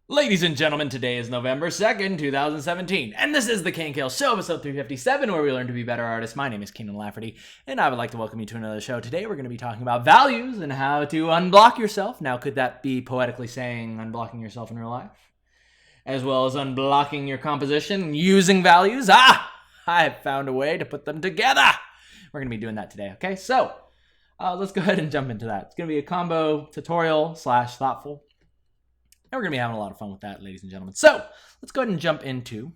Ladies and gentlemen, today is November 2nd, 2017, and this is the KNKL Show, episode 357, where we learn to be better artists. My name is Kienan Lafferty, and I would like to welcome you to another show. Today we're going to be talking about values and how to unblock yourself. Now, could that be poetically saying unblocking yourself in real life? As well as unblocking your composition using values? I have found a way to put them together. We're going to be doing that today, okay? So, let's go ahead and jump into that. It's going to be a combo tutorial / thoughtful. And we're going to be having a lot of fun with that, ladies and gentlemen. So let's go ahead and jump into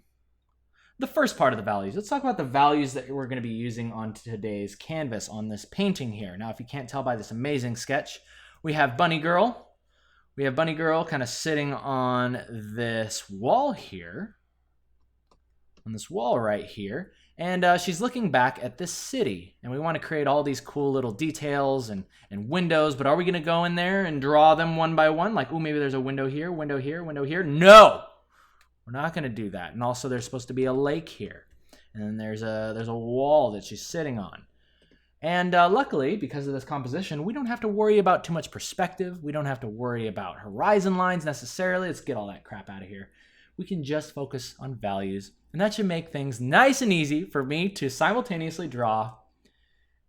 the first part of the values. Let's talk about the values that we're going to be using on today's canvas on this painting here. Now, if you can't tell by this amazing sketch, we have Bunny Girl. We have Bunny Girl kind of sitting on this wall here, on this wall right here. And she's looking back at this city, and we want to create all these cool little details and windows, but are we going to go in there and draw them one by one? Like, oh, maybe there's a window here, window here, window here. No, we're not going to do that. And also there's supposed to be a lake here, and then there's a wall that she's sitting on. And luckily, because of this composition, we don't have to worry about too much perspective. We don't have to worry about horizon lines necessarily. Let's get all that crap out of here. We can just focus on values, and that should make things nice and easy for me to simultaneously draw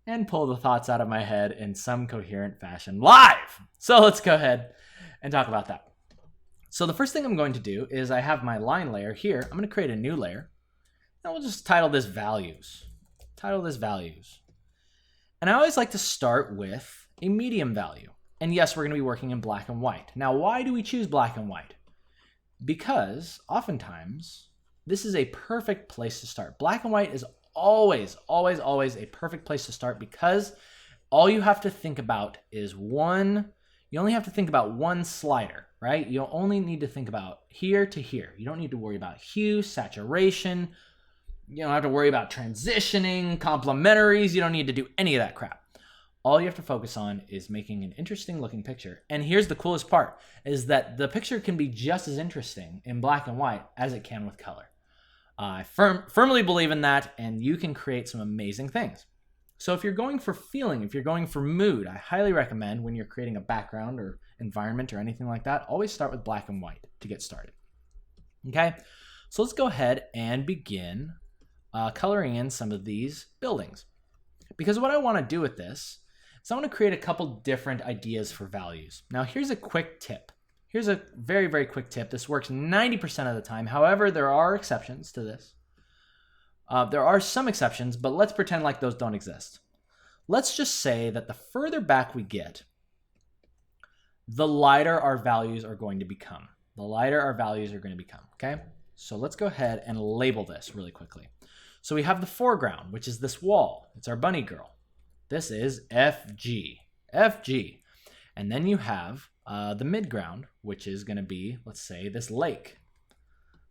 and pull the thoughts out of my head in some coherent fashion live. So let's go ahead and talk about that. So the first thing I'm going to do is I have my line layer here. I'm going to create a new layer, and we'll just title this values. Title this values. And I always like to start with a medium value. And yes, we're going to be working in black and white. Now, why do we choose black and white? Because oftentimes this is a perfect place to start. Black and white is always a perfect place to start because all you have to think about is you only have to think about one slider, right? You only need to think about here to here. You don't need to worry about hue, saturation. You don't have to worry about transitioning, complementaries. You don't need to do any of that crap. All you have to focus on is making an interesting looking picture. And here's the coolest part, is that the picture can be just as interesting in black and white as it can with color. I firmly believe in that, and you can create some amazing things. So if you're going for feeling, if you're going for mood, I highly recommend when you're creating a background or environment or anything like that, always start with black and white to get started. Okay, so let's go ahead and begin coloring in some of these buildings. Because what I want to do with this, so I want to create a couple different ideas for values. Now, here's a quick tip. Here's a very, very quick tip. This works 90% of the time. However, there are exceptions to this. There are some exceptions, but let's pretend like those don't exist. Let's just say that the further back we get, the lighter our values are going to become. The lighter our values are going to become, okay? So let's go ahead and label this really quickly. So we have the foreground, which is this wall. It's our bunny girl. This is FG. FG. And then you have the midground, which is going to be, let's say, this lake.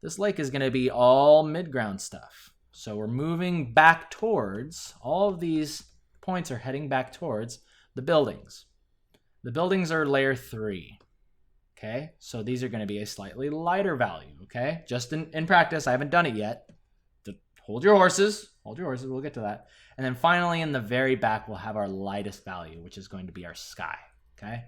This lake is going to be all midground stuff. So we're moving back towards, all of these points are heading back towards the buildings. The buildings are layer 3. Okay, so these are going to be a slightly lighter value. Okay, just in practice, I haven't done it yet. Hold your horses, we'll get to that. And then finally in the very back, we'll have our lightest value, which is going to be our sky, okay?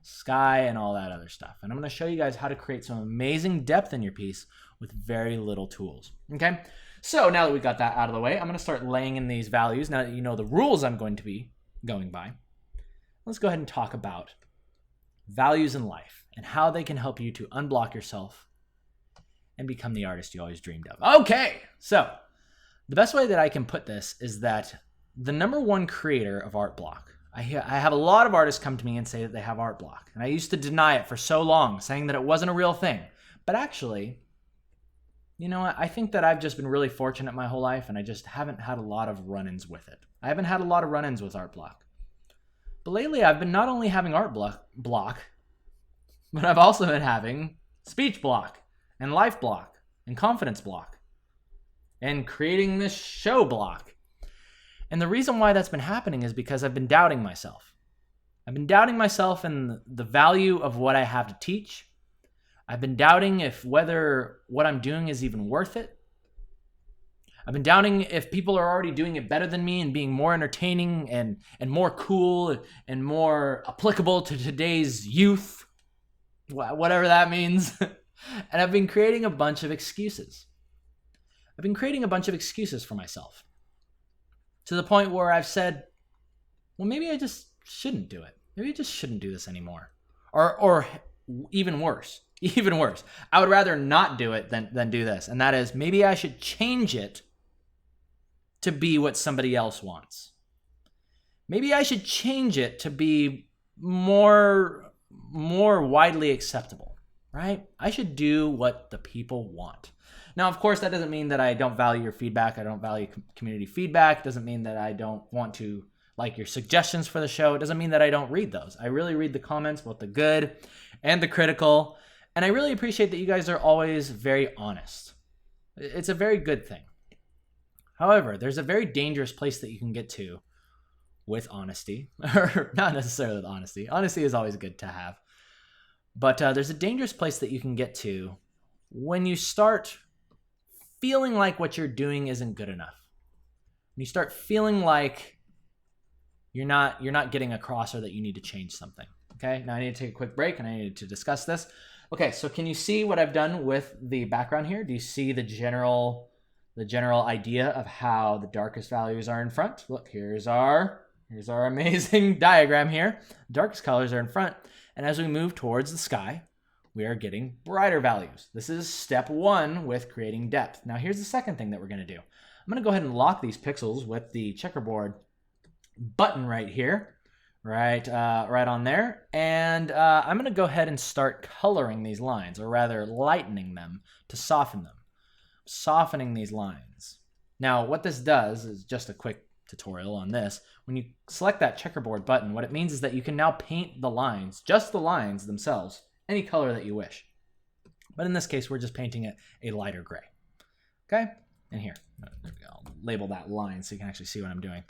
Sky and all that other stuff. And I'm gonna show you guys how to create some amazing depth in your piece with very little tools, okay? So now that we got that out of the way, I'm gonna start laying in these values. Now that you know the rules I'm going to be going by, let's go ahead and talk about values in life and how they can help you to unblock yourself and become the artist you always dreamed of. Okay, so the best way that I can put this is that the number one creator of art block, I have a lot of artists come to me and say that they have art block. And I used to deny it for so long, saying that it wasn't a real thing. But actually, you know what? I think that I've just been really fortunate my whole life, and I just haven't had a lot of run-ins with it. I haven't had a lot of run-ins with art block. But lately, I've been not only having art block, but I've also been having speech block, and life block, and confidence block, and creating this show block. And the reason why that's been happening is because I've been doubting myself. I've been doubting myself in the value of what I have to teach. I've been doubting if whether what I'm doing is even worth it. I've been doubting if people are already doing it better than me and being more entertaining and more cool and more applicable to today's youth, whatever that means. And I've been creating a bunch of excuses. I've been creating a bunch of excuses for myself, to the point where I've said, well, maybe I just shouldn't do it. Maybe I just shouldn't do this anymore. Or even worse, I would rather not do it than do this. And that is, maybe I should change it to be what somebody else wants. Maybe I should change it to be more widely acceptable, right? I should do what the people want. Now, of course, that doesn't mean that I don't value your feedback. I don't value community feedback. It doesn't mean that I don't want to like your suggestions for the show. It doesn't mean that I don't read those. I really read the comments, both the good and the critical. And I really appreciate that you guys are always very honest. It's a very good thing. However, there's a very dangerous place that you can get to with honesty, or not necessarily with honesty. Honesty is always good to have. But there's a dangerous place that you can get to when you start feeling like what you're doing isn't good enough. When you start feeling like you're not getting across, or that you need to change something. Okay, now I need to take a quick break and I need to discuss this. Okay, so can you see what I've done with the background here? Do you see the general idea of how the darkest values are in front? Look, here's our amazing diagram here. Darkest colors are in front, and as we move towards the sky, we are getting brighter values. This is step one with creating depth. Now here's the second thing that we're going to do. I'm going to go ahead and lock these pixels with the checkerboard button right here, right on there, and I'm going to go ahead and start coloring these lines, or rather lightening them to soften them. Softening these lines. Now, what this does is just a quick tutorial on this. When you select that checkerboard button, what it means is that you can now paint the lines, just the lines themselves, any color that you wish. But in this case, we're just painting it a lighter gray. Okay? And here, I'll label that line so you can actually see what I'm doing.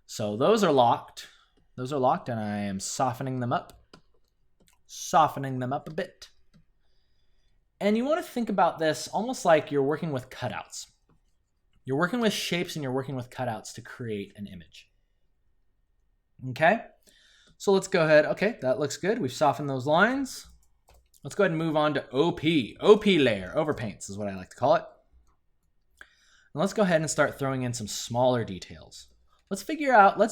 So those are locked. Those are locked, and I am softening them up a bit. And you want to think about this almost like you're working with cutouts. You're working with shapes and you're working with cutouts to create an image. Okay? So let's go ahead. Okay, that looks good. We've softened those lines. Let's go ahead and move on to OP. OP layer, overpaints is what I like to call it. And let's go ahead and start throwing in some smaller details. Let's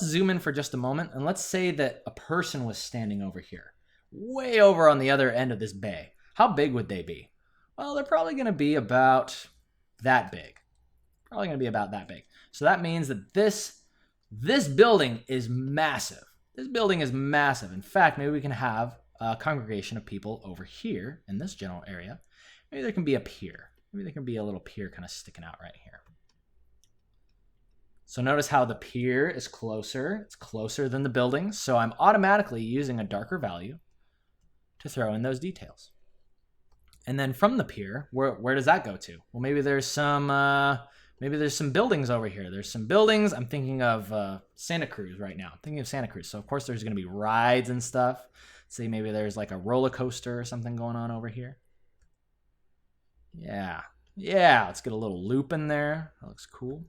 zoom in for just a moment, and let's say that a person was standing over here, way over on the other end of this bay. How big would they be? Well, they're probably going to be about that big. So that means that this building is massive. This building is massive. In fact, maybe we can have a congregation of people over here in this general area. Maybe there can be a pier. Maybe there can be a little pier kind of sticking out right here. So notice how the pier is closer. It's closer than the building. So I'm automatically using a darker value to throw in those details. And then from the pier, where does that go to? Well, maybe there's some buildings over here. There's some buildings. I'm thinking of Santa Cruz right now. I'm thinking of Santa Cruz. So of course there's going to be rides and stuff. See, maybe there's like a roller coaster or something going on over here. Yeah. Let's get a little loop in there. That looks cool.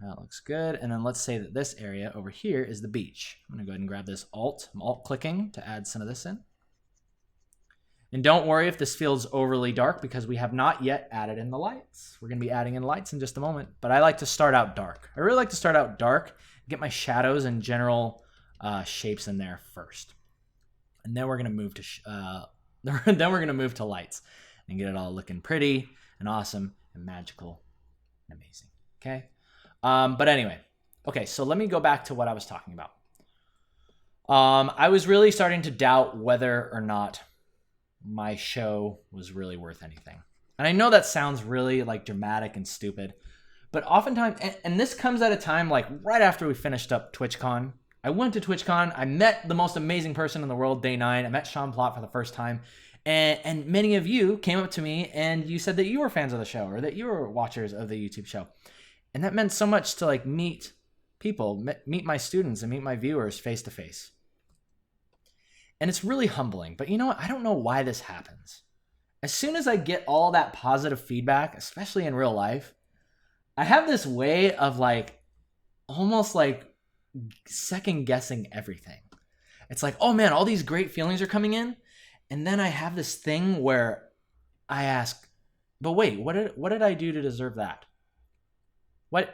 That looks good. And then let's say that this area over here is the beach. I'm going to go ahead and grab this Alt. I'm Alt clicking to add some of this in. And don't worry if this feels overly dark, because we have not yet added in the lights. We're going to be adding in lights in just a moment. But I like to start out dark. I really like to start out dark, get my shadows and general shapes in there first. And then we're going to move to lights and get it all looking pretty and awesome and magical and amazing. Okay? But anyway, okay, so let me go back to what I was talking about. I was really starting to doubt whether or not my show was really worth anything. And I know that sounds really like dramatic and stupid, but oftentimes, and this comes at a time like right after we finished up TwitchCon. I went to TwitchCon. I met the most amazing person in the world, day 9. I met Sean Plott for the first time. And many of you came up to me and you said that you were fans of the show, or that you were watchers of the YouTube show. And that meant so much to like meet people, meet my students and meet my viewers face to face. And it's really humbling. But you know what? I don't know why this happens. As soon as I get all that positive feedback, especially in real life, I have this way of like, almost like second guessing everything. It's like, oh man, all these great feelings are coming in. And then I have this thing where I ask, but wait, what did I do to deserve that? Wait,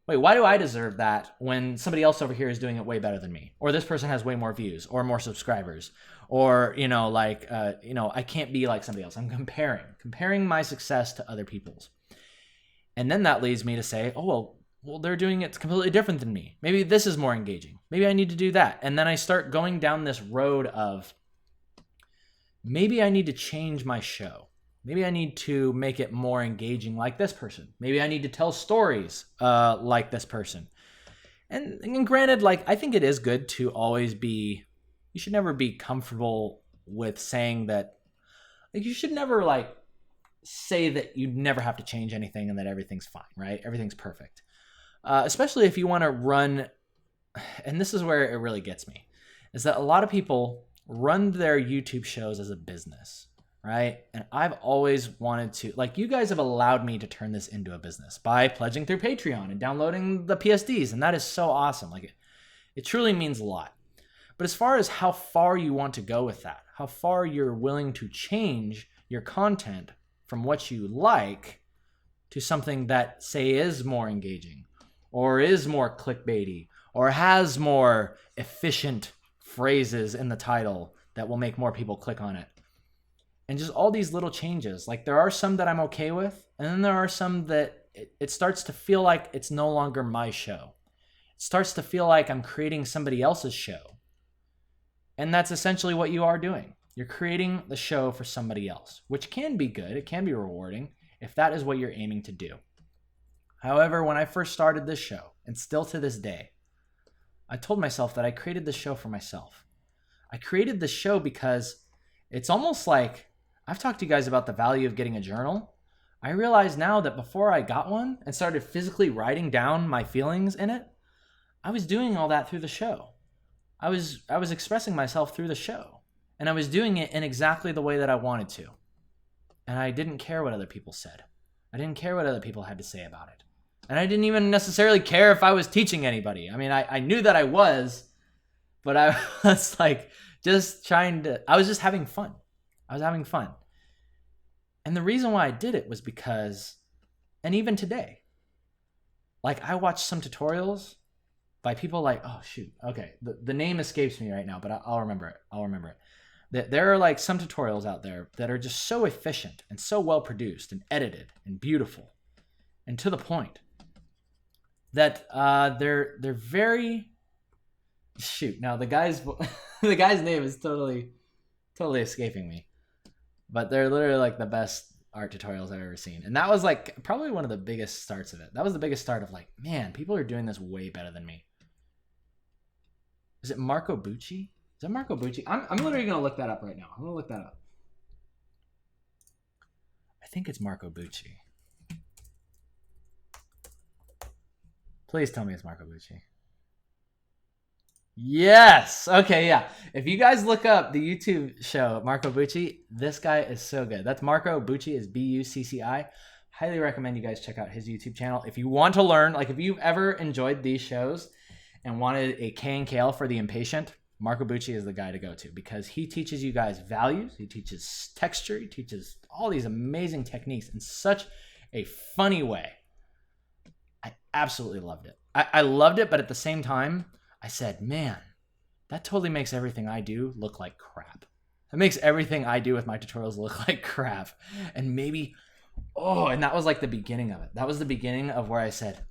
why do I deserve that when somebody else over here is doing it way better than me? Or this person has way more views or more subscribers? Or, I can't be like somebody else. I'm comparing my success to other people's. And then that leads me to say, oh, well, they're doing it completely different than me. Maybe this is more engaging. Maybe I need to do that. And then I start going down this road of maybe I need to change my show. Maybe I need to make it more engaging like this person. Maybe I need to tell stories like this person. And granted, like, I think it is good to always be, you should never be comfortable with saying that, like, you should never, like, say that you never have to change anything and that everything's fine, right? Everything's perfect. Especially if you want to run, and this is where it really gets me, is that a lot of people run their YouTube shows as a business, right? And I've always wanted to, like, you guys have allowed me to turn this into a business by pledging through Patreon and downloading the PSDs, and that is so awesome. Like, it truly means a lot. But as far as how far you want to go with that, how far you're willing to change your content from what you like to something that, say, is more engaging, or is more clickbaity, or has more efficient phrases in the title that will make more people click on it. And just all these little changes. Like, there are some that I'm okay with, and then there are some that it starts to feel like it's no longer my show. It starts to feel like I'm creating somebody else's show. And that's essentially what you are doing. You're creating the show for somebody else, which can be good. It can be rewarding if that is what you're aiming to do. However, when I first started this show, and still to this day, I told myself that I created this show for myself. I created this show because it's almost like, I've talked to you guys about the value of getting a journal. I realize now that before I got one and started physically writing down my feelings in it, I was doing all that through the show. I was expressing myself through the show, and I was doing it in exactly the way that I wanted to. And I didn't care what other people said. I didn't care what other people had to say about it. And I didn't even necessarily care if I was teaching anybody. I mean, I knew that I was, but I was like just I was just having fun. I was having fun. And the reason why I did it was because, and even today, like, I watch some tutorials by people like, oh shoot, okay, the name escapes me right now, but I'll remember it. There are like some tutorials out there that are just so efficient and so well produced and edited and beautiful and to the point that they're very, shoot, now the guy's name is totally escaping me, but they're literally like the best art tutorials I've ever seen. And that was like probably one of the biggest starts of it. That was the biggest start of like, man, people are doing this way better than me. Is it Marco Bucci? Is that Marco Bucci? I'm literally gonna look that up right now. I'm gonna look that up. I think it's Marco Bucci. Please tell me it's Marco Bucci. Yes. Okay, yeah. If you guys look up the YouTube show Marco Bucci, this guy is so good. That's Marco Bucci, is Bucci. Highly recommend you guys check out his YouTube channel. If you want to learn, like if you've ever enjoyed these shows and wanted a KNKL for the impatient, Marco Bucci is the guy to go to because he teaches you guys values. He teaches texture. He teaches all these amazing techniques in such a funny way. I absolutely loved it. I loved it, but at the same time, I said, man, that totally makes everything I do look like crap. It makes everything I do with my tutorials look like crap. And maybe, and that was like the beginning of it. That was the beginning of where I said,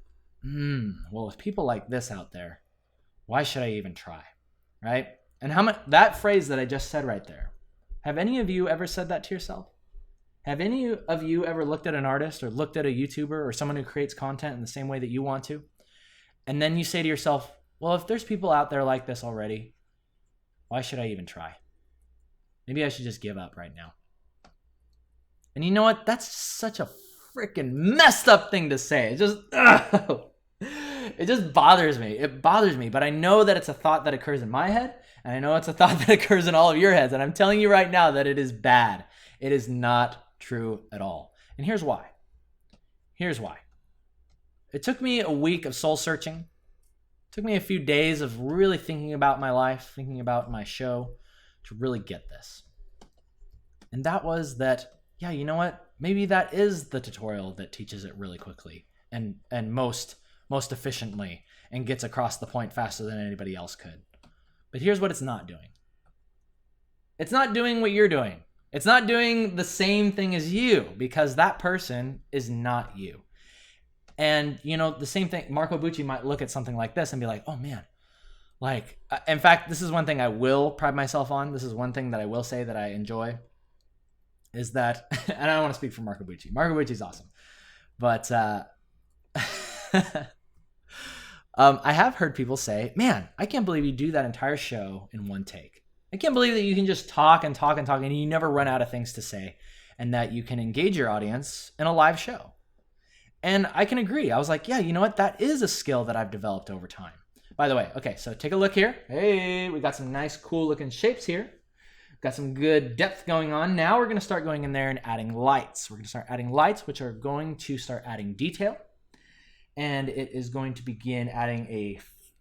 well, with people like this out there, why should I even try? Right? And that phrase that I just said right there, have any of you ever said that to yourself? Have any of you ever looked at an artist or looked at a YouTuber or someone who creates content in the same way that you want to? And then you say to yourself, well, if there's people out there like this already, why should I even try? Maybe I should just give up right now. And you know what? That's such a freaking messed up thing to say. It just bothers me. It bothers me, but I know that it's a thought that occurs in my head, and I know it's a thought that occurs in all of your heads, and I'm telling you right now that it is bad. It is not true at all. And here's why. It took me a week of soul searching. It took me a few days of really thinking about my life, thinking about my show to really get this. And that was that, yeah, you know what? Maybe that is the tutorial that teaches it really quickly and most efficiently and gets across the point faster than anybody else could. But here's what it's not doing. It's not doing what you're doing. It's not doing the same thing as you, because that person is not you. And, you know, the same thing, Marco Bucci might look at something like this and be like, oh man, like, in fact, this is one thing I will pride myself on. This is one thing that I will say that I enjoy, is that, and I don't want to speak for Marco Bucci. Marco Bucci's awesome. But I have heard people say, man, I can't believe you do that entire show in one take. I can't believe that you can just talk and talk and talk and you never run out of things to say, and that you can engage your audience in a live show. And I can agree. I was like, yeah, you know what? That is a skill that I've developed over time. By the way, okay, so take a look here. Hey, we got some nice, cool looking shapes here. Got some good depth going on. Now we're going to start going in there and adding lights. We're going to start adding lights, which are going to start adding detail. And it is going to begin adding a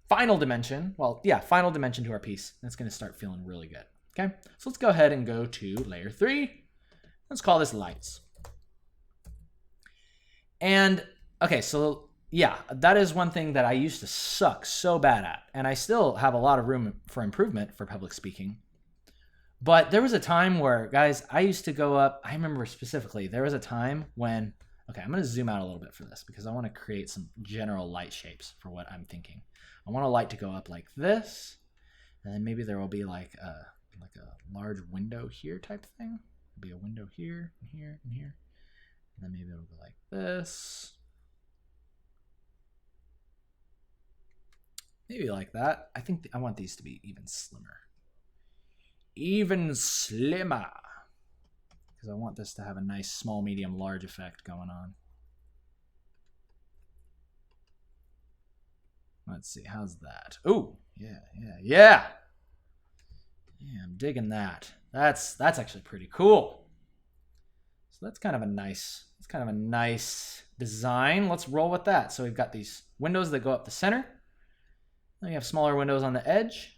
final dimension. Well, yeah, final dimension to our piece. That's going to start feeling really good. Okay, so let's go ahead and go to layer 3. Let's call this lights. And okay, so yeah, that is one thing that I used to suck so bad at. And I still have a lot of room for improvement for public speaking. But there was a time where, guys, I used to go up. I remember specifically, there was a time when, okay, I'm going to zoom out a little bit for this because I want to create some general light shapes for what I'm thinking. I want a light to go up like this, and then maybe there will be like a large window here type thing. There'll be a window here and here and here, and then maybe it'll go like this, maybe like that. I think I want these to be even slimmer, because I want this to have a nice small, medium, large effect going on. Let's see, how's that? Oh, yeah. I'm digging that. That's actually pretty cool. So that's kind of a nice design. Let's roll with that. So we've got these windows that go up the center. Then we have smaller windows on the edge.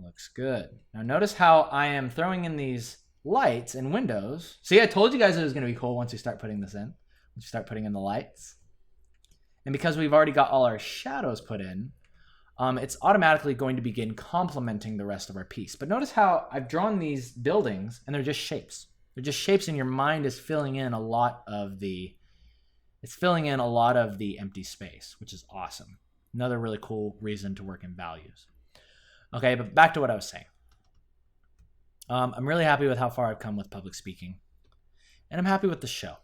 Looks good. Now notice how I am throwing in these lights and windows. See, I told you guys it was going to be cool once we start putting this in. Once you start putting in the lights. And because we've already got all our shadows put in, it's automatically going to begin complementing the rest of our piece. But notice how I've drawn these buildings and they're just shapes. They're just shapes, and your mind is filling in a lot of the empty space, which is awesome. Another really cool reason to work in values. Okay, but back to what I was saying. I'm really happy with how far I've come with public speaking. And I'm happy with the show.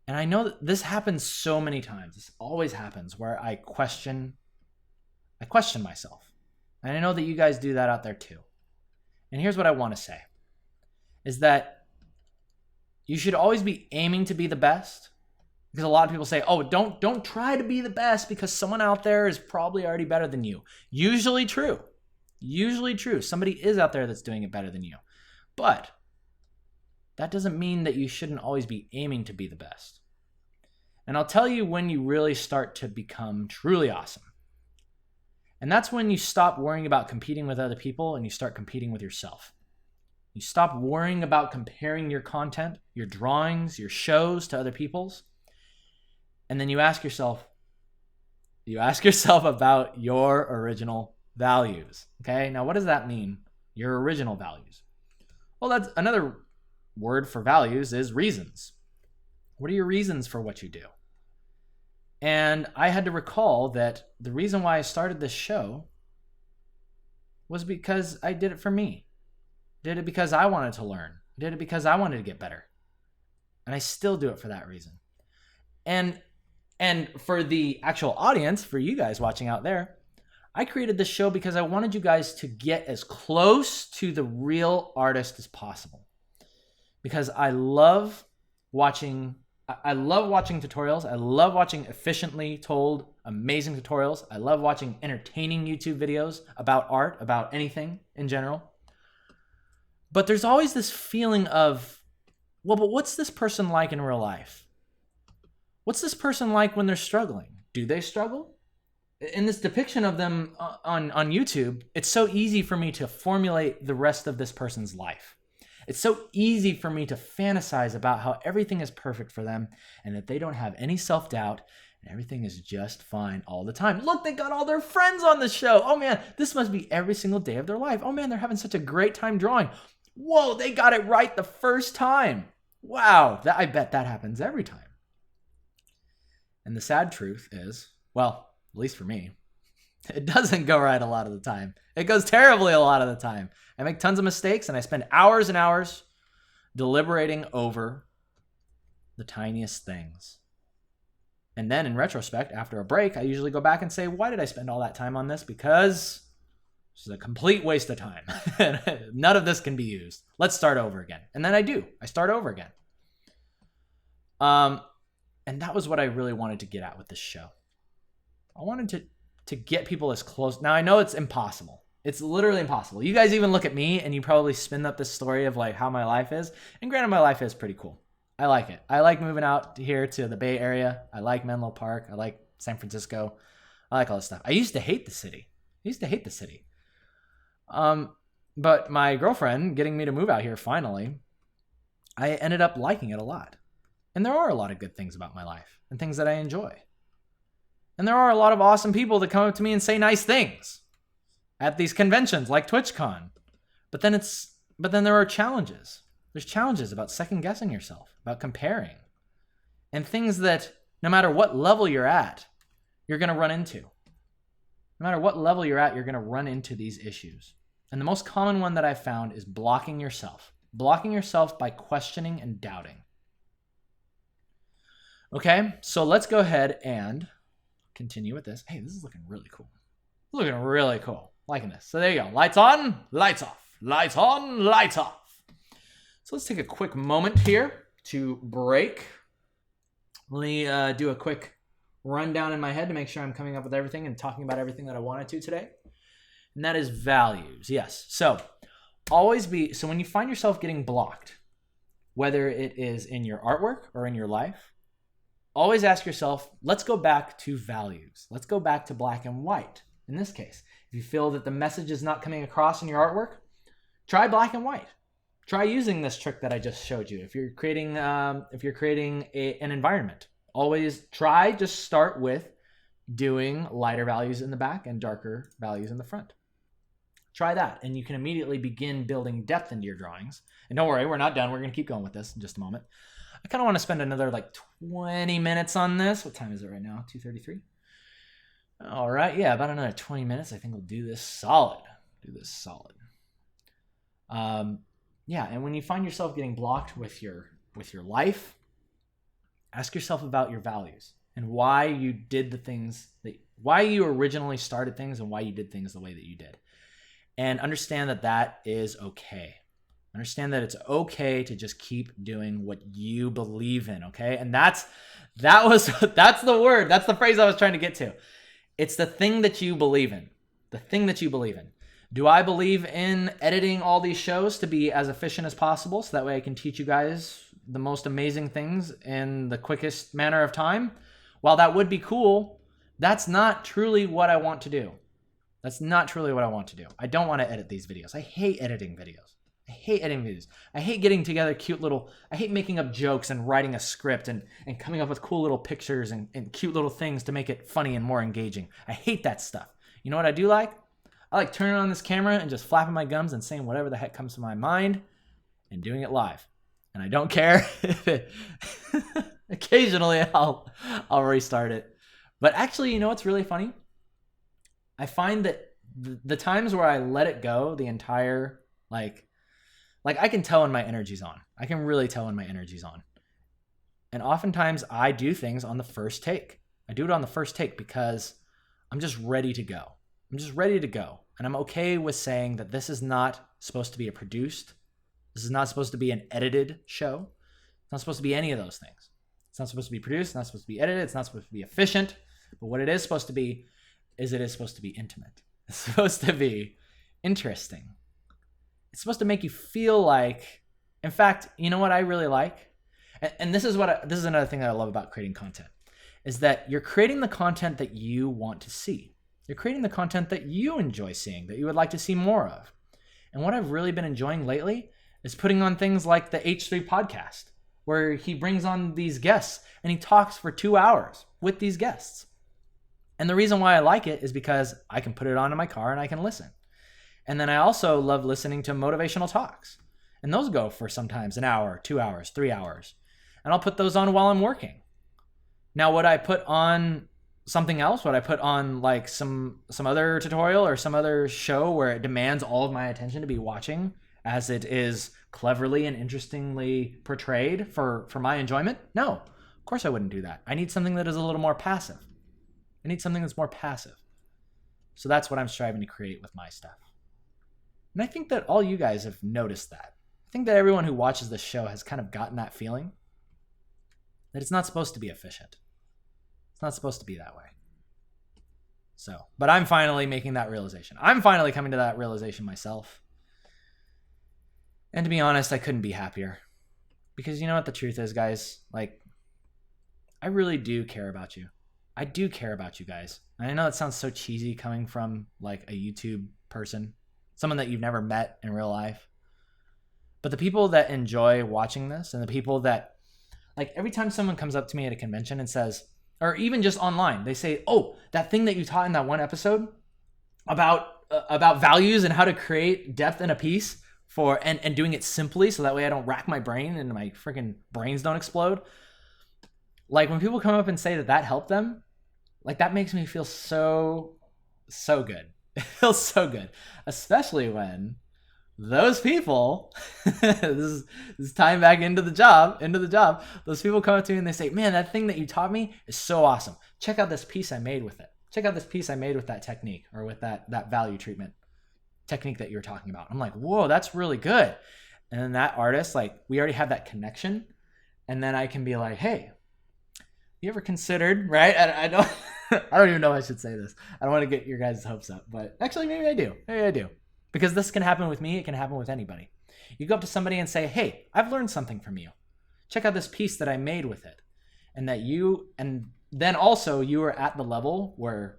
And I know that this happens so many times. This always happens where I question myself. And I know that you guys do that out there too. And here's what I want to say. Is that you should always be aiming to be the best. Because a lot of people say, oh, don't try to be the best because someone out there is probably already better than you. Usually true. Somebody is out there that's doing it better than you. But that doesn't mean that you shouldn't always be aiming to be the best. And I'll tell you when you really start to become truly awesome. And that's when you stop worrying about competing with other people and you start competing with yourself. You stop worrying about comparing your content, your drawings, your shows to other people's. And then you ask yourself about your original values. Okay, now what does that mean? Your original values. Well, that's another word for values is reasons. What are your reasons for what you do? And I had to recall that the reason why I started this show was because I did it for me. Did it because I wanted to learn. Did it because I wanted to get better. And I still do it for that reason. And for the actual audience, for you guys watching out there, I created this show because I wanted you guys to get as close to the real artist as possible. Because I love watching tutorials. I love watching efficiently told, amazing tutorials. I love watching entertaining YouTube videos about art, about anything in general. But there's always this feeling of, well, but what's this person like in real life? What's this person like when they're struggling? Do they struggle? in this depiction of them on YouTube, it's so easy for me to formulate the rest of this person's life. It's so easy for me to fantasize about how everything is perfect for them and that they don't have any self-doubt and everything is just fine all the time. Look, they got all their friends on the show. Oh man, this must be every single day of their life. Oh man, they're having such a great time drawing. Whoa, they got it right the first time. Wow, I bet that happens every time. And the sad truth is, well, at least for me, it doesn't go right a lot of the time. It goes terribly a lot of the time. I make tons of mistakes and I spend hours and hours deliberating over the tiniest things. And then in retrospect, after a break, I usually go back and say, why did I spend all that time on this? Because this is a complete waste of time. None of this can be used. Let's start over again. And then I do. I start over again. And that was what I really wanted to get at with this show. I wanted to get people as close. Now, I know it's impossible. It's literally impossible. You guys even look at me and you probably spin up this story of like how my life is. And granted, my life is pretty cool. I like it. I like moving out here to the Bay Area. I like Menlo Park. I like San Francisco. I like all this stuff. I used to hate the city. But my girlfriend getting me to move out here finally, I ended up liking it a lot. And there are a lot of good things about my life and things that I enjoy. And there are a lot of awesome people that come up to me and say nice things at these conventions like TwitchCon. But then there are challenges. There's challenges about second guessing yourself, about comparing, and things that no matter what level you're at, you're going to run into. No matter what level you're at, you're going to run into these issues. And the most common one that I've found is blocking yourself by questioning and doubting. Okay, so let's go ahead and continue with this. Hey, this is looking really cool. Liking this. So there you go. Lights on, lights off. Lights on, lights off. So let's take a quick moment here to break. Let me do a quick rundown in my head to make sure I'm coming up with everything and talking about everything that I wanted to today. And that is values. Yes. So when you find yourself getting blocked, whether it is in your artwork or in your life, always ask yourself, let's go back to values. Let's go back to black and white. In this case, if you feel that the message is not coming across in your artwork, try black and white. Try using this trick that I just showed you. If you're creating an environment, always just start with doing lighter values in the back and darker values in the front. Try that, and you can immediately begin building depth into your drawings. And don't worry, we're not done. We're going to keep going with this in just a moment. I kind of want to spend another 20 minutes on this. What time is it right now? 2:33? All right, yeah, about another 20 minutes. I think we'll do this solid. Yeah, and when you find yourself getting blocked with your life, ask yourself about your values and why you did the things why you originally started things and why you did things the way that you did. And understand that is okay. Understand that it's okay to just keep doing what you believe in, okay? And that's the word. That's the phrase I was trying to get to. It's the thing that you believe in. The thing that you believe in. Do I believe in editing all these shows to be as efficient as possible so that way I can teach you guys the most amazing things in the quickest manner of time? While that would be cool, that's not truly what I want to do. I don't want to edit these videos. I hate editing videos. I hate getting together I hate making up jokes and writing a script and coming up with cool little pictures and cute little things to make it funny and more engaging. I hate that stuff. You know what I do like? I like turning on this camera and just flapping my gums and saying whatever the heck comes to my mind and doing it live. And I don't care if occasionally I'll restart it. But actually, you know what's really funny? I find that the times where I let it go, the entire, like I can tell when my energy's on. I can really tell when my energy's on. And oftentimes I do things on the first take. I do it on the first take because I'm just ready to go. And I'm okay with saying that this is not supposed to be this is not supposed to be an edited show. It's not supposed to be any of those things. It's not supposed to be produced. It's not supposed to be edited. It's not supposed to be efficient. But what it is supposed to be is it is supposed to be intimate. It's supposed to be interesting. It's supposed to make you feel like, in fact, you know what I really like? And this is another thing that I love about creating content, is that you're creating the content that you want to see. You're creating the content that you enjoy seeing, that you would like to see more of. And what I've really been enjoying lately is putting on things like the H3 podcast, where he brings on these guests and he talks for 2 hours with these guests. And the reason why I like it is because I can put it on in my car and I can listen. And then I also love listening to motivational talks. And those go for sometimes an hour, 2 hours, 3 hours. And I'll put those on while I'm working. Now, would I put on something else? Would I put on like some other tutorial or some other show where it demands all of my attention to be watching as it is cleverly and interestingly portrayed for my enjoyment? No, of course I wouldn't do that. I need something that is a little more passive. I need something that's more passive. So that's what I'm striving to create with my stuff. And I think that all you guys have noticed that. I think that everyone who watches this show has kind of gotten that feeling that it's not supposed to be efficient. It's not supposed to be that way. So, but I'm finally making that realization. I'm finally coming to that realization myself. And to be honest, I couldn't be happier. Because you know what the truth is, guys? Like, I really do care about you. I do care about you guys. And I know it sounds so cheesy coming from like a YouTube person, someone that you've never met in real life. But the people that enjoy watching this and the people that, like, every time someone comes up to me at a convention and says, or even just online, they say, oh, that thing that you taught in that one episode about values and how to create depth in a piece and doing it simply so that way I don't rack my brain and my freaking brains don't explode. Like, when people come up and say that helped them, like, that makes me feel so good. It feels so good, especially when those people, this is tying back into the job, those people come up to me and they say, man, that thing that you taught me is so awesome. Check out this piece I made with it. Check out this piece I made with that technique or with that value treatment technique that you were talking about. I'm like, whoa, that's really good. And then that artist, like, we already have that connection. And then I can be like, hey, you ever considered, right? I don't I don't even know if I should say this. I don't want to get your guys' hopes up, but actually maybe I do. Because this can happen with me. It can happen with anybody. You go up to somebody and say, hey, I've learned something from you. Check out this piece that I made with it. And then also you are at the level where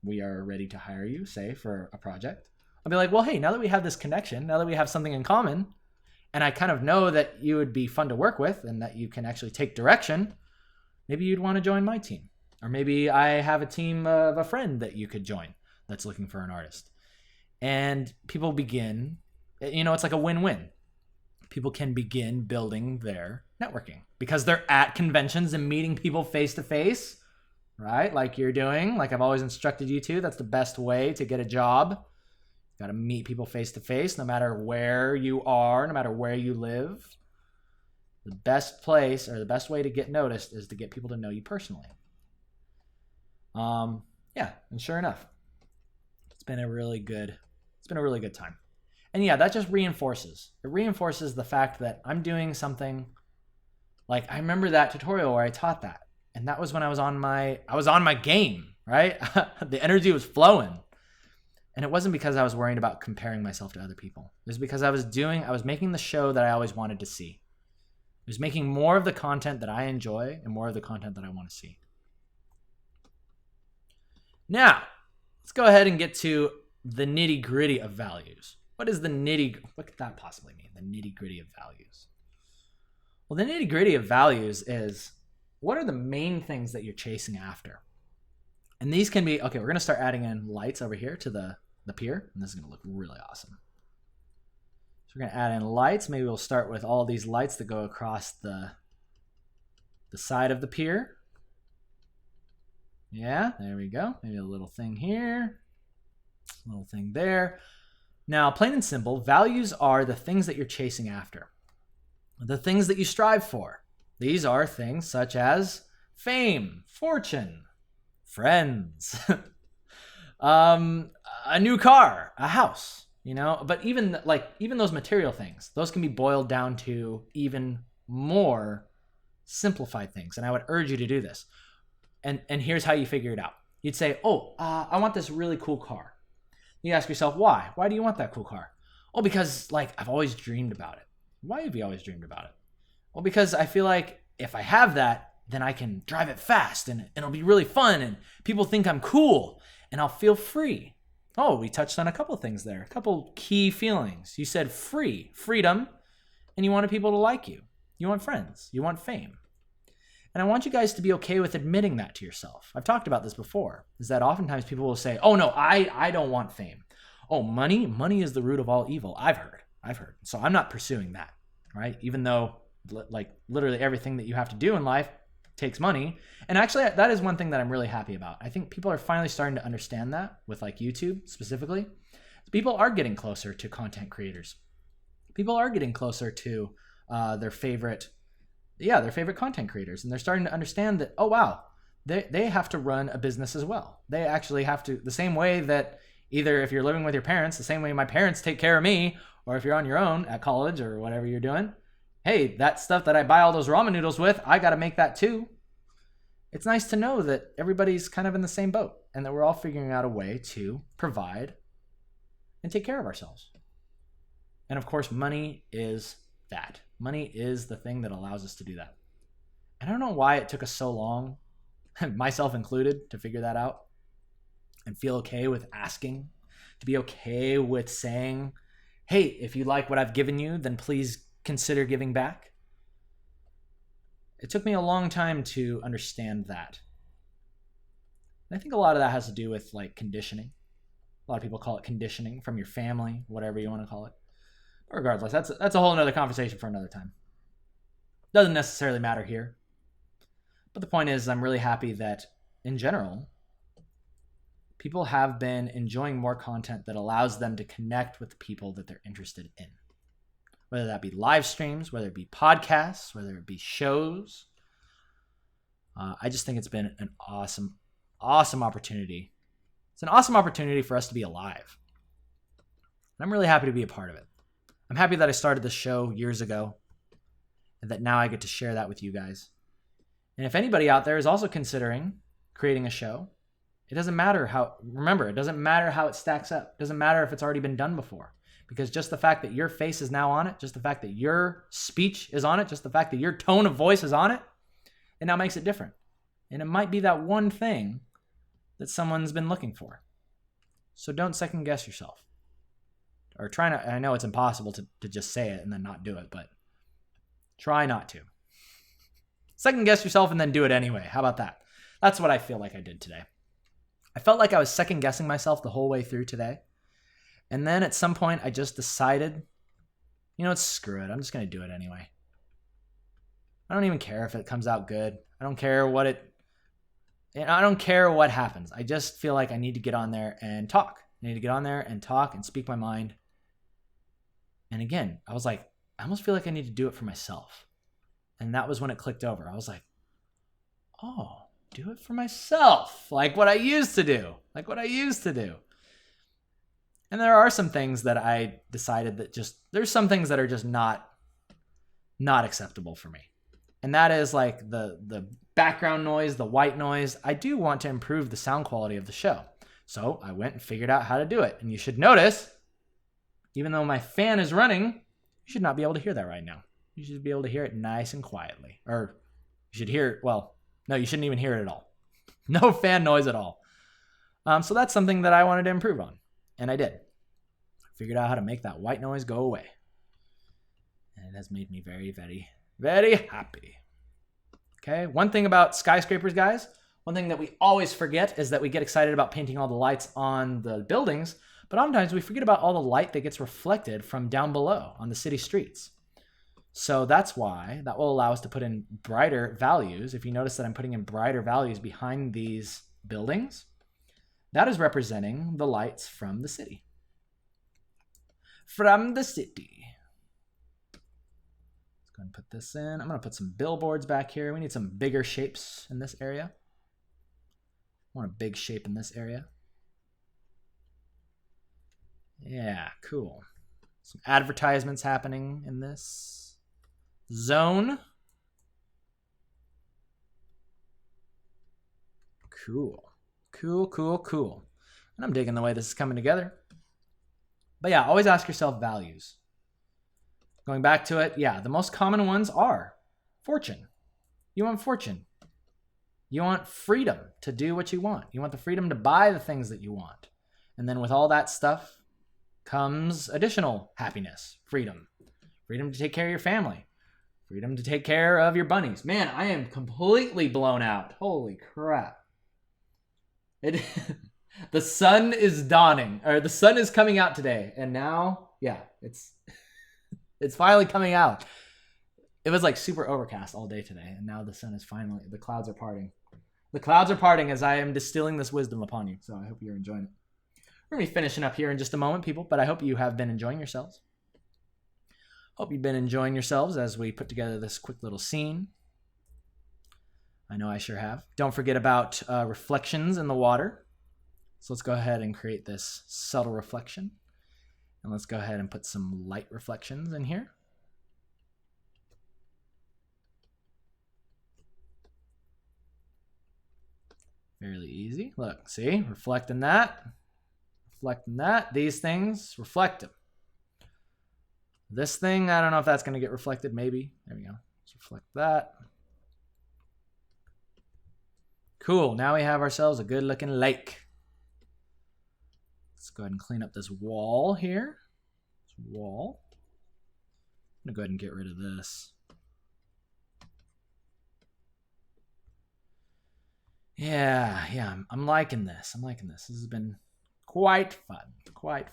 we are ready to hire you, say, for a project. I'll be like, well, hey, now that we have this connection, now that we have something in common, and I kind of know that you would be fun to work with and that you can actually take direction, maybe you'd want to join my team. Or maybe I have a team of a friend that you could join that's looking for an artist. And people begin, it's like a win-win. People can begin building their networking because they're at conventions and meeting people face-to-face, right? Like you're doing, like I've always instructed you to. That's the best way to get a job. You got to meet people face-to-face no matter where you are, no matter where you live. The best place or the best way to get noticed is to get people to know you personally. And sure enough, it's been a really good time. And yeah, that just reinforces the fact that I'm doing something. Like, I remember that tutorial where I taught that. And that was when I was on my game, right? The energy was flowing. And it wasn't because I was worried about comparing myself to other people. It was because I was making the show that I always wanted to see. It was making more of the content that I enjoy and more of the content that I want to see. Now, let's go ahead and get to the nitty-gritty of values. What could that possibly mean, the nitty-gritty of values? Well, the nitty-gritty of values is, what are the main things that you're chasing after? And these can be, okay, we're going to start adding in lights over here to the pier, and this is going to look really awesome. So we're going to add in lights. Maybe we'll start with all these lights that go across the side of the pier. Yeah, there we go. Maybe a little thing here, a little thing there. Now, plain and simple, values are the things that you're chasing after, the things that you strive for. These are things such as fame, fortune, friends, a new car, a house, but even those material things, those can be boiled down to even more simplified things. And I would urge you to do this. And here's how you figure it out. You'd say, I want this really cool car. You ask yourself, why? Why do you want that cool car? Oh, because I've always dreamed about it. Why have you always dreamed about it? Well, because I feel like if I have that, then I can drive it fast and it'll be really fun and people think I'm cool and I'll feel free. Oh, we touched on a couple things there, a couple key feelings. You said freedom, and you wanted people to like you. You want friends, you want fame. And I want you guys to be okay with admitting that to yourself. I've talked about this before, is that oftentimes people will say, oh no, I don't want fame. Oh, money is the root of all evil. I've heard. So I'm not pursuing that, right? Even though like literally everything that you have to do in life takes money. And actually that is one thing that I'm really happy about. I think people are finally starting to understand that with like YouTube specifically. People are getting closer to content creators. People are getting closer to their favorite content creators. And they're starting to understand that, oh wow, they have to run a business as well. They actually have to, the same way that either if you're living with your parents, the same way my parents take care of me, or if you're on your own at college or whatever you're doing, hey, that stuff that I buy all those ramen noodles with, I got to make that too. It's nice to know that everybody's kind of in the same boat and that we're all figuring out a way to provide and take care of ourselves. And of course, money is that. Money is the thing that allows us to do that. I don't know why it took us so long, myself included, to figure that out and feel okay with asking, to be okay with saying, hey, if you like what I've given you, then please consider giving back. It took me a long time to understand that. And I think a lot of that has to do with like conditioning. A lot of people call it conditioning from your family, whatever you want to call it. But regardless, that's a whole nother conversation for another time. Doesn't necessarily matter here. But the point is, I'm really happy that in general, people have been enjoying more content that allows them to connect with the people that they're interested in. Whether that be live streams, whether it be podcasts, whether it be shows. I just think it's been an awesome opportunity. It's an awesome opportunity for us to be alive. And I'm really happy to be a part of it. I'm happy that I started this show years ago and that now I get to share that with you guys. And if anybody out there is also considering creating a show, it doesn't matter how it stacks up. It doesn't matter if it's already been done before. Because just the fact that your face is now on it, just the fact that your speech is on it, just the fact that your tone of voice is on it, it now makes it different. And it might be that one thing that someone's been looking for. So don't second guess yourself. Or try not, I know it's impossible to just say it and then not do it, but try not to. Second guess yourself and then do it anyway. How about that? That's what I feel like I did today. I felt like I was second guessing myself the whole way through today. And then at some point, I just decided, you know what, screw it. I'm just going to do it anyway. I don't even care if it comes out good. I don't care what happens. I just feel like I need to get on there and talk. I need to get on there and talk and speak my mind. And again, I was like, I almost feel like I need to do it for myself. And that was when it clicked over. I was like, oh, do it for myself. Like what I used to do. And there are some things that I decided that there's some things that are just not acceptable for me. And that is like the background noise, the white noise. I do want to improve the sound quality of the show. So I went and figured out how to do it. And you should notice, even though my fan is running, you should not be able to hear that right now. You should be able to hear it nice and quietly. Or you should hear it, well, no, you shouldn't even hear it at all. No fan noise at all. So that's something that I wanted to improve on. And I did. I figured out how to make that white noise go away. And it has made me very, very, very happy. Okay, one thing about skyscrapers, guys, one thing that we always forget is that we get excited about painting all the lights on the buildings, but oftentimes we forget about all the light that gets reflected from down below on the city streets. So that's why that will allow us to put in brighter values. If you notice that I'm putting in brighter values behind these buildings, that is representing the lights from the city. From the city. Let's go ahead and put this in. I'm going to put some billboards back here. We need some bigger shapes in this area. I want a big shape in this area. Yeah, cool. Some advertisements happening in this zone. Cool. Cool. And I'm digging the way this is coming together. But yeah, always ask yourself values. Going back to it, yeah, the most common ones are fortune. You want fortune. You want freedom to do what you want. You want the freedom to buy the things that you want. And then with all that stuff comes additional happiness, freedom to take care of your family, freedom to take care of your bunnies. Man, I am completely blown out. Holy crap. The sun is dawning, or the sun is coming out today. And now, yeah, it's finally coming out. It was like super overcast all day today. And now the sun is finally, the clouds are parting. The clouds are parting as I am distilling this wisdom upon you. So I hope you're enjoying it. We're going to be finishing up here in just a moment, people, but I hope you have been enjoying yourselves. Hope you've been enjoying yourselves as we put together this quick little scene. I know I sure have. Don't forget about reflections in the water. So let's go ahead and create this subtle reflection. And let's go ahead and put some light reflections in here. Fairly easy. Look, see, reflecting that. Reflecting that. These things, reflect them. This thing, I don't know if that's going to get reflected. Maybe. There we go. Let's reflect that. Cool. Now we have ourselves a good looking lake. Let's go ahead and clean up this wall here. This wall. I'm going to go ahead and get rid of this. Yeah, I'm liking this. This has been quite fun. I'm going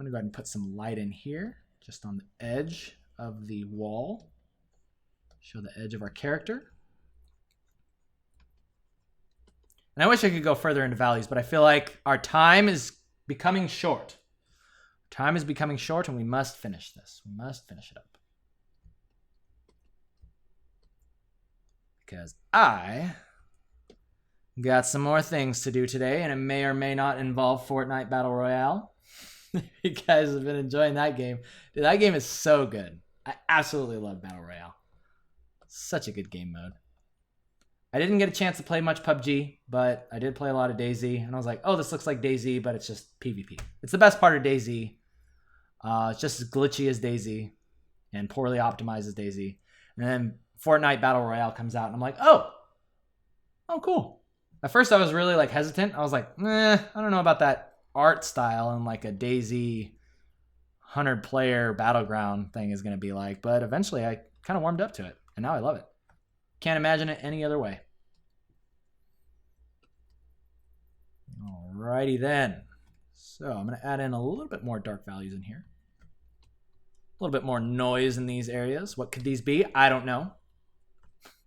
to go ahead and put some light in here, just on the edge of the wall. Show the edge of our character. And I wish I could go further into values, but I feel like our time is becoming short. Time is becoming short, and we must finish this. We must finish it up. Because I got some more things to do today, and it may or may not involve Fortnite Battle Royale. You guys have been enjoying that game. Dude, that game is so good. I absolutely love Battle Royale. Such a good game mode. I didn't get a chance to play much PUBG, but I did play a lot of DayZ, and I was like, oh, this looks like DayZ, but it's just PvP. It's the best part of DayZ. It's just as glitchy as DayZ and poorly optimized as DayZ. And then Fortnite Battle Royale comes out, and I'm like, oh, cool. At first, I was really like hesitant. I was like, I don't know about that art style and like a DayZ 100-player battleground thing is going to be like. But eventually, I kind of warmed up to it, and now I love it. Can't imagine it any other way. Alrighty then. So I'm going to add in a little bit more dark values in here. A little bit more noise in these areas. What could these be? I don't know.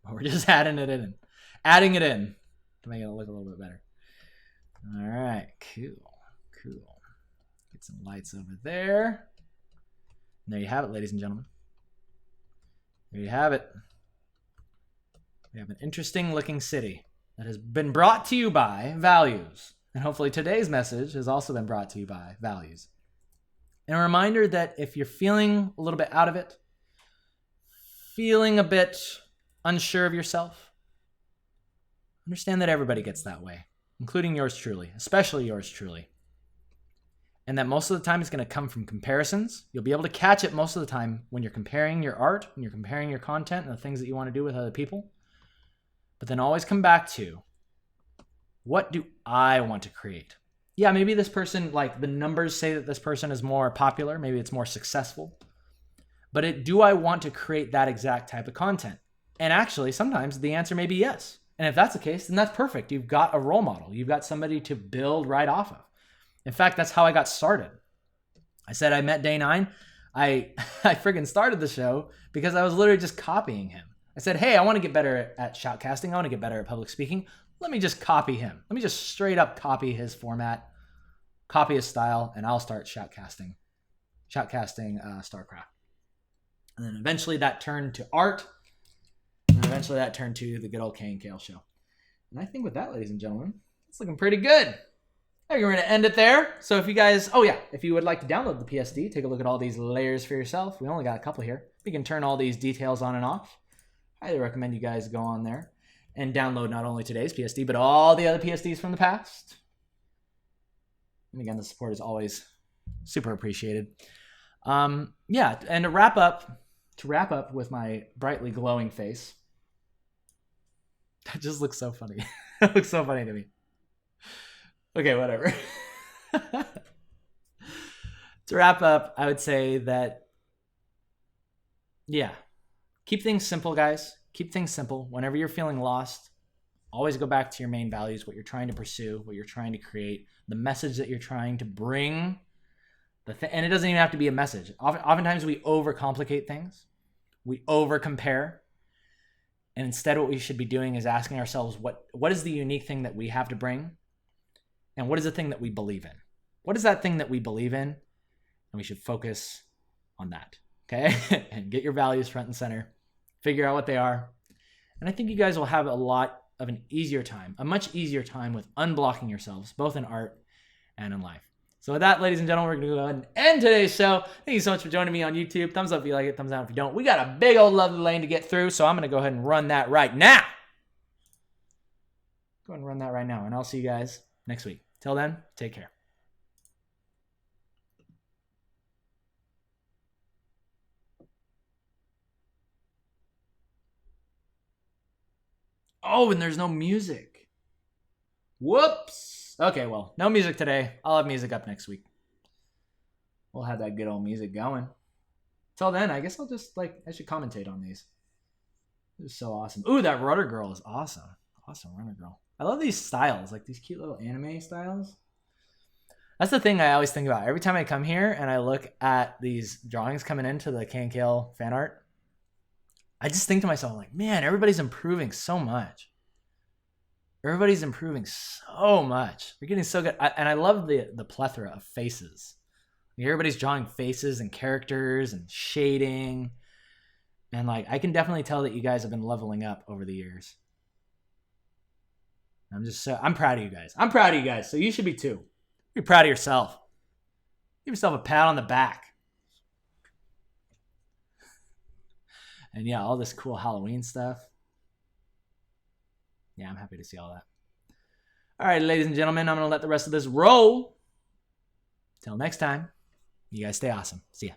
But we're just adding it in. Adding it in to make it look a little bit better. All right, cool. Get some lights over there. And there you have it, ladies and gentlemen. There you have it. We have an interesting looking city that has been brought to you by values. And hopefully today's message has also been brought to you by values. And a reminder that if you're feeling a little bit out of it, feeling a bit unsure of yourself, understand that everybody gets that way, including yours truly, especially yours truly. And that most of the time it's going to come from comparisons. You'll be able to catch it most of the time when you're comparing your art, when you're comparing your content and the things that you want to do with other people. But then always come back to, what do I want to create? Yeah, maybe this person, like the numbers say that this person is more popular. Maybe it's more successful. But do I want to create that exact type of content? And actually, sometimes the answer may be yes. And if that's the case, then that's perfect. You've got a role model. You've got somebody to build right off of. In fact, that's how I got started. I said I met Day 9. I friggin' started the show because I was literally just copying him. I said, hey, I want to get better at shoutcasting. I want to get better at public speaking. Let me just copy him. Let me just straight up copy his format, copy his style, and I'll start shoutcasting StarCraft. And then eventually that turned to art. And then eventually that turned to the good old KNKL show. And I think with that, ladies and gentlemen, it's looking pretty good. I think we're going to end it there. So if you guys, if you would like to download the PSD, take a look at all these layers for yourself. We only got a couple here. You can turn all these details on and off. Highly recommend you guys go on there and download not only today's PSD, but all the other PSDs from the past. And again, the support is always super appreciated. And to wrap up with my brightly glowing face, That just looks so funny. That looks so funny to me. Okay, whatever. To wrap up, I would say that, yeah, keep things simple, guys. Keep things simple. Whenever you're feeling lost, always go back to your main values, what you're trying to pursue, what you're trying to create, the message that you're trying to bring. And it doesn't even have to be a message. Oftentimes we overcomplicate things. We over-compare. And instead what we should be doing is asking ourselves, what is the unique thing that we have to bring? And what is the thing that we believe in? What is that thing that we believe in? And we should focus on that, okay? And get your values front and center. Figure out what they are. And I think you guys will have a much easier time with unblocking yourselves, both in art and in life. So with that, ladies and gentlemen, we're going to go ahead and end today's show. Thank you so much for joining me on YouTube. Thumbs up if you like it, thumbs down if you don't. We got a big old lovely lane to get through, so I'm going to go ahead and run that right now. Go ahead and run that right now, and I'll see you guys next week. Till then, take care. Oh, and there's no music. Whoops. Okay, well, no music today. I'll have music up next week. We'll have that good old music going. Till then, I guess I'll just, I should commentate on these. This is so awesome. Ooh, that rudder girl is awesome. Awesome rudder girl. I love these styles, these cute little anime styles. That's the thing I always think about. Every time I come here and I look at these drawings coming into the KNKL fan art, I just think to myself, man, everybody's improving so much. Everybody's improving so much. We're getting so good. And I love the plethora of faces. Everybody's drawing faces and characters and shading. And I can definitely tell that you guys have been leveling up over the years. I'm proud of you guys. I'm proud of you guys. So you should be too. Be proud of yourself. Give yourself a pat on the back. And yeah, all this cool Halloween stuff. Yeah, I'm happy to see all that. All right, ladies and gentlemen, I'm going to let the rest of this roll. Till next time, you guys stay awesome. See ya.